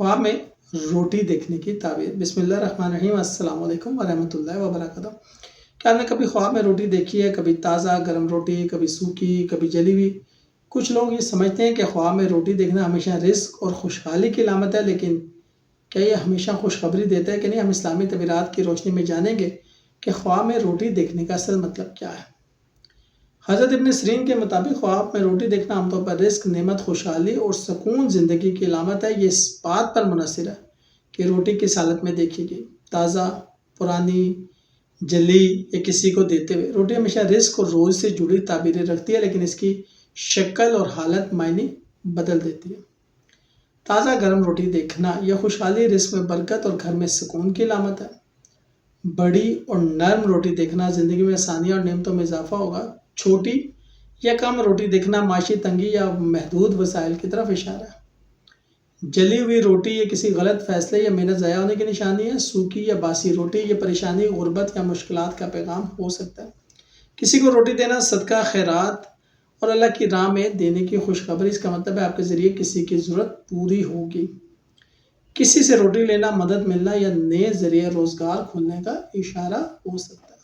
ख्वाब में रोटी देखने की ताबीर। बिस्मिल्लाहिर्रहमानिर्रहीम, अस्सलाम वालेकुम वरहमतुल्लाहि वबरकातुहू। क्या आपने कभी ख्वाब में रोटी देखी है? कभी ताज़ा गर्म रोटी, कभी सूखी, कभी जली हुई। कुछ लोग ये समझते हैं कि ख्वाब में रोटी देखना हमेशा रिस्क और खुशहाली की अलामत है, लेकिन क्या ये हमेशा खुशखबरी देता है कि नहीं? हम इस्लामी तबीरात की रोशनी में जानेंगे कि ख्वाब में रोटी देखने का असल मतलब क्या है। हज़रत इब्न सीरीन के मुताबिक ख्वाब में रोटी देखना आमतौर पर रिस्क, नेमत, खुशहाली और सुकून ज़िंदगी की अलामत है। ये इस बात पर मुनहसर है कि रोटी किस हालत में देखी गई, ताज़ा, पुरानी, जली या किसी को देते हुए। रोटी हमेशा रिस्क और रोज़ से जुड़ी ताबीरें रखती है, लेकिन इसकी शक्ल और हालत मायने बदल देती है। ताज़ा गर्म रोटी देखना यह खुशहाली, रिस्क में बरकत और घर में सुकून की अलामत है। बड़ी और नरम रोटी देखना ज़िंदगी में आसानियाँ और नेमतों में इजाफा होगा। छोटी या कम रोटी देखना माशी तंगी या महदूद वसाइल की तरफ इशारा है। जली हुई रोटी ये किसी गलत फैसले या मेहनत ज़ाया होने की निशानी है। सूखी या बासी रोटी ये परेशानी, गुर्बत या मुश्किलात का पैगाम हो सकता है। किसी को रोटी देना सदका, खैरात और अल्लाह की राह में देने की खुशखबरी। इसका मतलब है आपके ज़रिए किसी की ज़रूरत पूरी होगी। किसी से रोटी लेना, मदद मिलना या नए ज़रिए रोज़गार खुलने का इशारा हो सकता है।